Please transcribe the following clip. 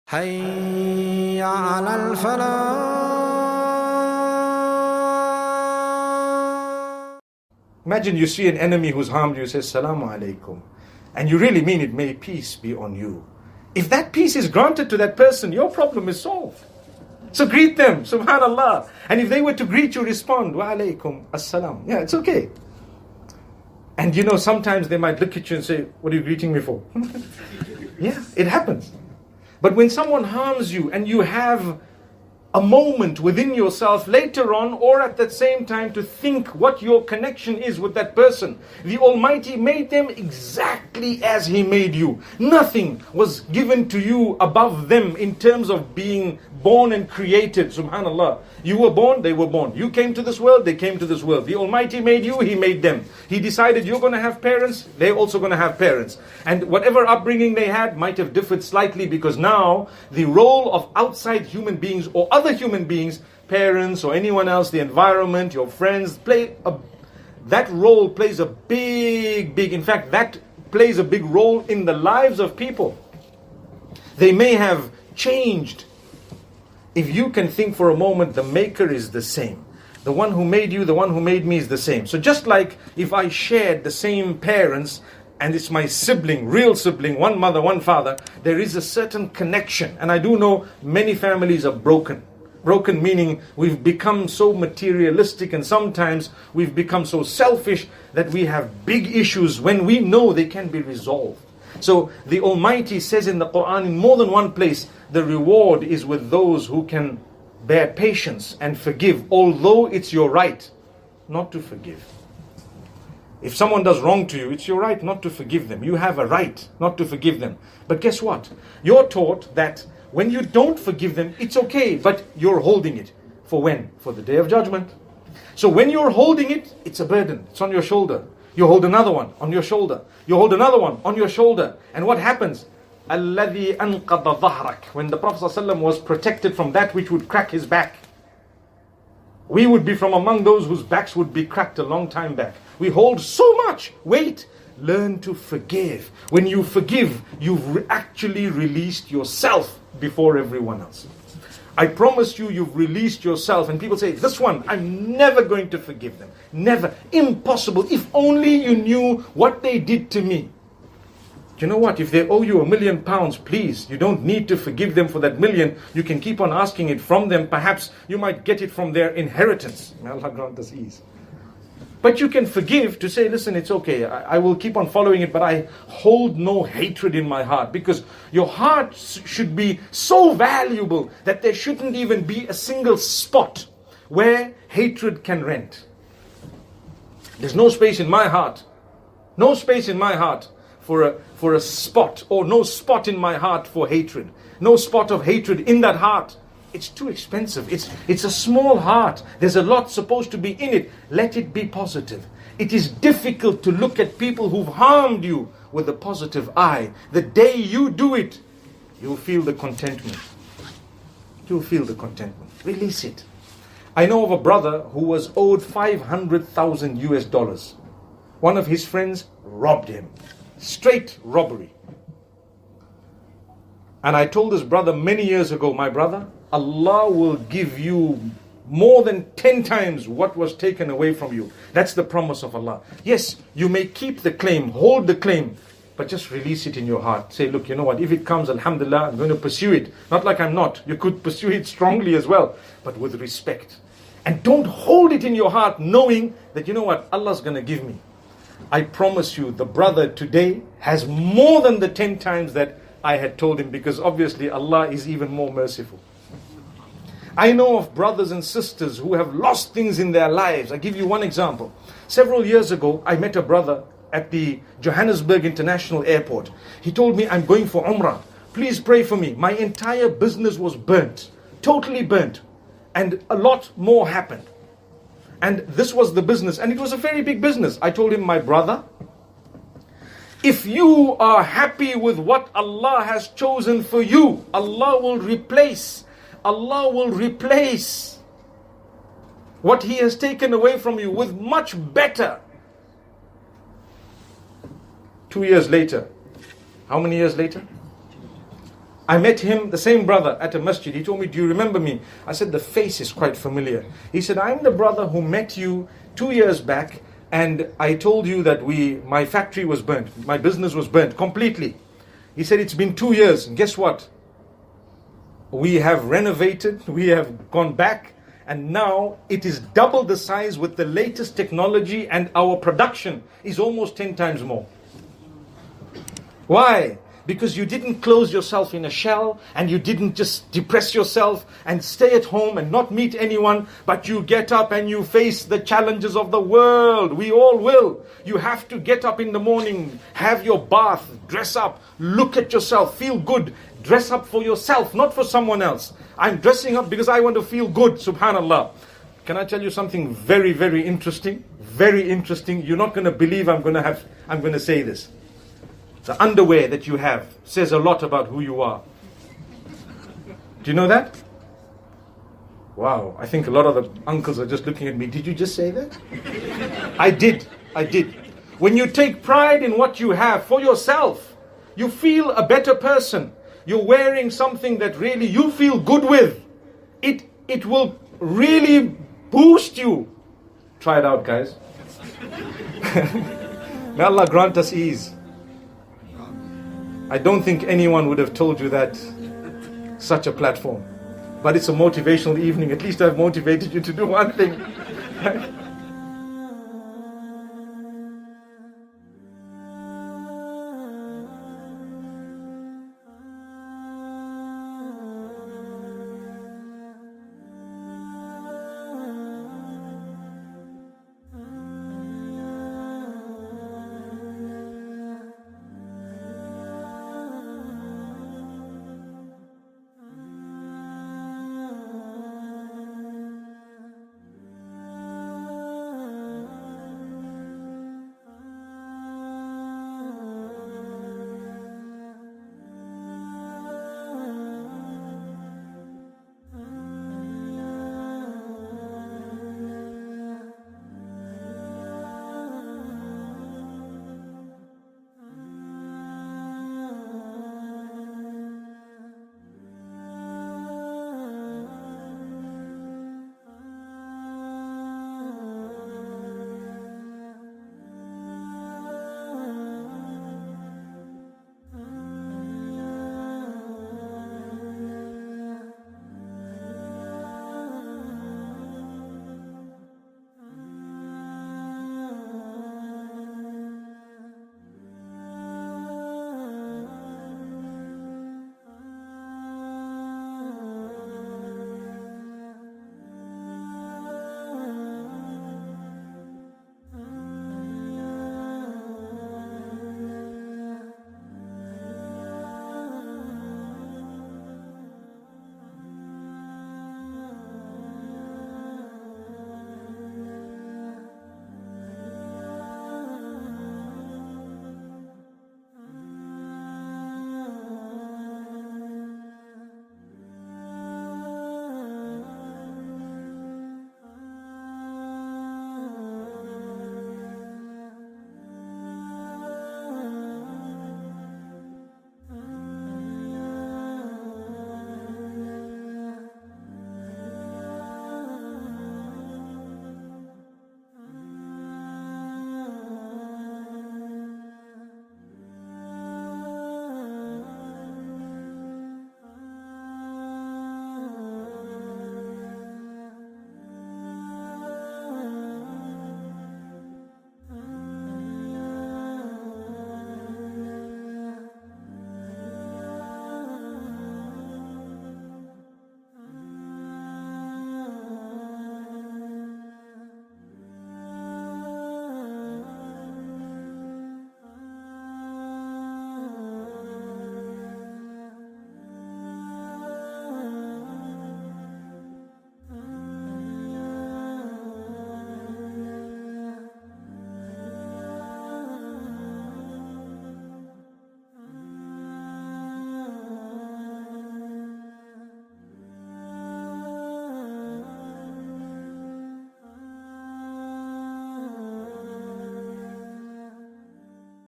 حي على الفلاح. Imagine you see an enemy who's harmed you, says Salamu alaikum, and you really mean it, may peace be on you. If that peace is granted to that person, your problem is solved. So greet them, subhanallah. And if they were to greet you, respond, wa alaikum assalam. Yeah, it's okay. And you know, sometimes they might look at you and say, what are you greeting me for? Yeah, it happens. But when someone harms you and you have a moment within yourself later on or at that same time to think what your connection is with that person. The Almighty made them exactly as He made you. Nothing was given to you above them in terms of being born and created. Subhanallah. You were born, they were born. You came to this world, they came to this world. The Almighty made you, He made them. He decided you're going to have parents, they're also going to have parents. And whatever upbringing they had might have differed slightly because now the role of outside human beings or other human beings, parents or anyone else, the environment, your friends, that role plays a big, in fact, that plays a big role in the lives of people. They may have changed. If you can think for a moment, the maker is the same. The one who made you, the one who made me is the same. So just like if I shared the same parents, and it's my sibling, real sibling, one mother, one father, there is a certain connection. And I do know many families are broken. Broken meaning we've become so materialistic and sometimes we've become so selfish that we have big issues when we know they can be resolved. So the Almighty says in the Quran in more than one place, the reward is with those who can bear patience and forgive, although it's your right not to forgive. If someone does wrong to you, it's your right not to forgive them. You have a right not to forgive them. But guess what? You're taught that when you don't forgive them, it's okay, but you're holding it. For when? For the Day of Judgment. So when you're holding it, it's a burden. It's on your shoulder. You hold another one on your shoulder. You hold another one on your shoulder. And what happens? الَّذِي أَنْقَضَ ظَهْرَكَ. When the Prophet ﷺ was protected from that which would crack his back, we would be from among those whose backs would be cracked a long time back. We hold so much weight. Learn to forgive. When you forgive, you've actually released yourself before everyone else. I promise you, you've released yourself. And people say, this one, I'm never going to forgive them. Never. Impossible. If only you knew what they did to me. Do you know what? If they owe you £1 million, please, you don't need to forgive them for that million. You can keep on asking it from them. Perhaps you might get it from their inheritance. May Allah grant us ease. But you can forgive to say, listen, it's okay. I will keep on following it, but I hold no hatred in my heart. Because your heart should be so valuable that there shouldn't even be a single spot where hatred can rent. There's no space in my heart. No space in my heart for a spot, or no spot in my heart for hatred. No spot of hatred in that heart. It's too expensive. It's a small heart. There's a lot supposed to be in it. Let it be positive. It is difficult to look at people who've harmed you with a positive eye. The day you do it, you'll feel the contentment. You'll feel the contentment. Release it. I know of a brother who was owed $500,000. One of his friends robbed him. Straight robbery. And I told this brother many years ago, my brother, Allah will give you more than 10 times what was taken away from you. That's the promise of Allah. Yes, you may keep the claim, hold the claim, but just release it in your heart. Say, look, you know what, if it comes, alhamdulillah, I'm going to pursue it. Not like I'm not. You could pursue it strongly as well, but with respect. And don't hold it in your heart knowing that, you know what, Allah's going to give me. I promise you, the brother today has more than the 10 times that I had told him, because obviously Allah is even more merciful. I know of brothers and sisters who have lost things in their lives. I give you one example. Several years ago, I met a brother at the Johannesburg International Airport. He told me, I'm going for Umrah. Please pray for me. My entire business was burnt. Totally burnt. And a lot more happened. And this was the business. And it was a very big business. I told him, my brother, if you are happy with what Allah has chosen for you, Allah will replace what He has taken away from you with much better. 2 years later. How many years later? I met him, the same brother, at a masjid. He told me, do you remember me? I said, the face is quite familiar. He said, I'm the brother who met you 2 years back, and I told you that my factory was burnt. My business was burnt completely. He said, it's been 2 years, and guess what? We have renovated, we have gone back, and now it is double the size with the latest technology, and our production is almost 10 times more. Why? Because you didn't close yourself in a shell, and you didn't just depress yourself and stay at home and not meet anyone, but you get up and you face the challenges of the world. We all will. You have to get up in the morning, have your bath, dress up, look at yourself, feel good, dress up for yourself, not for someone else. I'm dressing up because I want to feel good, subhanallah. Can I tell you something very, very interesting? Very interesting. You're not going to believe I'm going to say this. The underwear that you have says a lot about who you are. Do you know that? Wow, I think a lot of the uncles are just looking at me. Did you just say that? I did. When you take pride in what you have for yourself, you feel a better person. You're wearing something that really you feel good with. It will really boost you. Try it out, guys. May Allah grant us ease. I don't think anyone would have told you that, such a platform. But it's a motivational evening. At least I've motivated you to do one thing.